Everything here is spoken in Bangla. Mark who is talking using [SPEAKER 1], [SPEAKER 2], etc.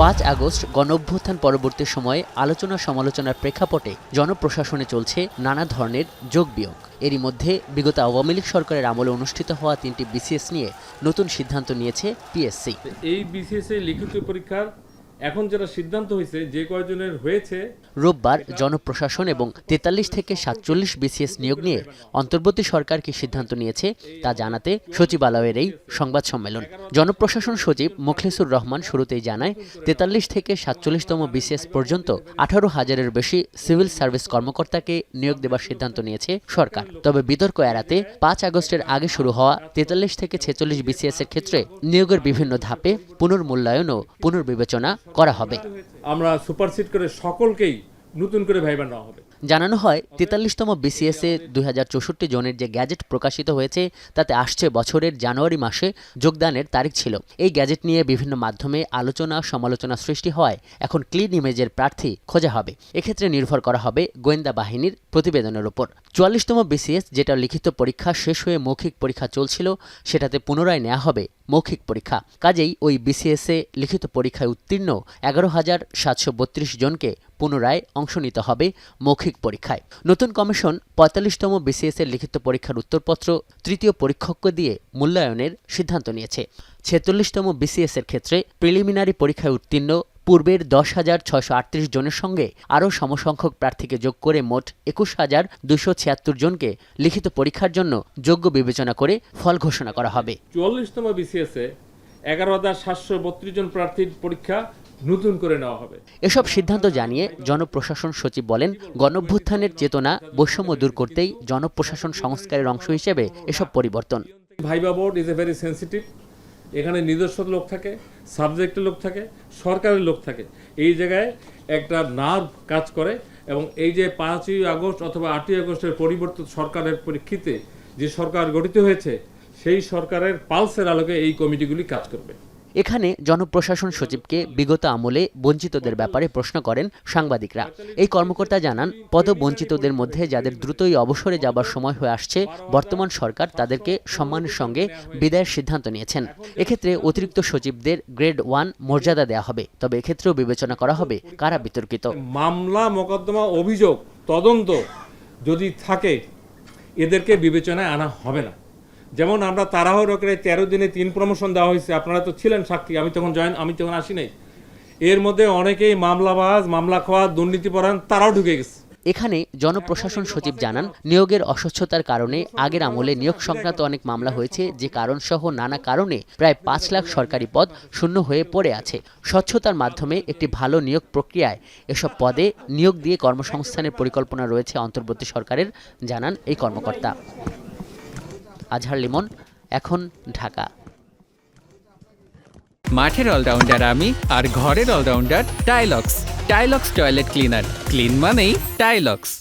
[SPEAKER 1] 5 আগস্ট গণঅভ্যুত্থান পরবর্তী সময়ে আলোচনা সমালোচনার প্রেক্ষাপটে জনপ্রশাসনে চলছে নানা ধরনের যোগ বিয়োগ। এরই মধ্যে বিগত আওয়ামী লীগ সরকারের আমলে অনুষ্ঠিত হওয়া 3টি বিসিএস নিয়ে নতুন সিদ্ধান্ত নিয়েছে পিএসসি।
[SPEAKER 2] এই বিসিএস এর লিখিত পরীক্ষার এখন যেটা সিদ্ধান্ত হয়েছে যে কয়জনের হয়েছে,
[SPEAKER 1] রোববার জনপ্রশাসন এবং 43 থেকে 47 বিসিএস নিয়োগ নিয়ে অন্তর্বর্তী সরকার কি সিদ্ধান্ত নিয়েছে তা জানাতে সচিবালয়ের এই সংবাদ সম্মেলন। জনপ্রশাসন সচিব মোখলেসুর রহমান শুরুতেই জানায় 43 থেকে 47তম বিসিএস পর্যন্ত 18,000-এর বেশি সিভিল সার্ভিস কর্মকর্তাকে নিয়োগ দেবার সিদ্ধান্ত নিয়েছে সরকার। তবে বিতর্ক এড়াতে 5 আগস্টের আগে শুরু হওয়া 43 থেকে 46 বিসিএস এর ক্ষেত্রে নিয়োগের বিভিন্ন ধাপে পুনর্মূল্যায়ন ও পুনর্বিবেচনা করা হবে।
[SPEAKER 2] আমরা সুপারসিড করে সকলকেই নতুন করে ভাইবা নেওয়া হবে।
[SPEAKER 1] জানানো হয় 43তম বিসিএস এ 2064 জনের যে গ্যাজেট প্রকাশিত হয়েছে তাতে আসছে বছরের জানুয়ারি মাসে যোগদানের তারিখ ছিল। এই গ্যাজেট নিয়ে বিভিন্ন মাধ্যমে আলোচনা সমালোচনা সৃষ্টি হওয়ায় এখন ক্লিন ইমেজের প্রার্থী খোঁজা হবে। এক্ষেত্রে নির্ভর করা হবে গোয়েন্দা বাহিনীর প্রতিবেদনের উপর। 44তম বিসিএস যেটা লিখিত পরীক্ষা শেষ হয়ে মৌখিক পরীক্ষা চলছিল সেটাতে পুনরায় নেওয়া হবে মৌখিক পরীক্ষা। কাজেই ওই বিসিএস এ লিখিত পরীক্ষায় উত্তীর্ণ 11,732 জনকে পুনরায় অংশ নিতে হবে মৌখিক পরীক্ষায়। নতুন কমিশন 45তম বিসিএস এর লিখিত পরীক্ষার উত্তরপত্র তৃতীয় পরীক্ষককে দিয়ে মূল্যায়নের সিদ্ধান্ত নিয়েছে। 46তম বিসিএস এর ক্ষেত্রে প্রিলিমিনারি পরীক্ষায় উত্তীর্ণ পূর্বের 10,638 জনের সঙ্গে আরও সমসংখ্যক প্রার্থীকে যোগ করে মোট 21,276 জনকে লিখিত পরীক্ষার জন্য যোগ্য বিবেচনা করে ফল ঘোষণা করা হবে।
[SPEAKER 2] 44তম বিসিএস এ 11,732 জন প্রার্থীর পরীক্ষা নতুন করে নেওয়া হবে।
[SPEAKER 1] এসব সিদ্ধান্ত জানিয়ে জনপ্রশাসন সচিব বলেন, গণঅভ্যুত্থানের চেতনা বৈষম্য দূর করতেই জনপ্রশাসন সংস্কারের অংশ হিসেবে এসব পরিবর্তন।
[SPEAKER 2] Viva board is a very sensitive. এখানে নিজস্ব লোক থাকে, সাবজেক্টের লোক থাকে, সরকারের লোক থাকে। এই জায়গায় একটা নার্ভ কাজ করে এবং এই যে 5ই আগস্ট অথবা 8ই আগস্টের পরিবর্তিত সরকারের পরিপ্রেক্ষিতে যে সরকার গঠিত হয়েছে সেই সরকারের পালসের আলোকে এই কমিটিগুলি কাজ করবে।
[SPEAKER 1] এখানে জনপ্রশাসন সচিবকে বিগত আমলে বঞ্চিতদের ব্যাপারে প্রশ্ন করেন সাংবাদিকরা। এই কর্মকর্তা জানান, পদবঞ্চিতদের মধ্যে যাদের দ্রুতই অবসরে যাবার সময় হয়ে আসছে, বর্তমান সরকার তাদেরকে সম্মানের সঙ্গে বিদায়ের সিদ্ধান্ত নিয়েছেন। এক্ষেত্রে অতিরিক্ত সচিবদের গ্রেড 1 মর্যাদা দেওয়া হবে। তবে এক্ষেত্রেও বিবেচনা করা হবে কারা বিতর্কিত।
[SPEAKER 2] মামলা মোকদ্দমা অভিযোগ তদন্ত যদি থাকে এদেরকে বিবেচনায় আনা হবে না। যেমন আমরা তাড়াহুড়ো করে 13 দিনে 3 প্রমোশন দেওয়া হয়েছে, আপনারা তো ছিলেন সাক্ষী, আমি তখন আসি নাই। এর মধ্যে অনেকেই মামলাবাজ, মামলা খাওয়া, দুর্নীতিপরায়ণ তারাও ঢুকে গেছে।
[SPEAKER 1] এখানে জনপ্রশাসন সচিব জানান, নিয়োগের অস্বচ্ছতার কারণে আগের আমলে নিয়োগ সংক্রান্ত অনেক মামলা হয়েছে, যে কারণসহ নানা কারণে প্রায় 5 লাখ সরকারি পদ শূন্য হয়ে পড়ে আছে। স্বচ্ছতার মাধ্যমে একটি ভালো নিয়োগ প্রক্রিয়ায় এসব পদে নিয়োগ দিয়ে কর্মসংস্থানের পরিকল্পনা রয়েছে অন্তর্বর্তী সরকারের, জানান এই কর্মকর্তা। আজহার লিমন, এখন, ঢাকা।
[SPEAKER 3] মাঠের অলরাউন্ডার আমি, আর ঘরের allrounder Tilex. Tilex toilet cleaner, clean মানেই টাইলক্স।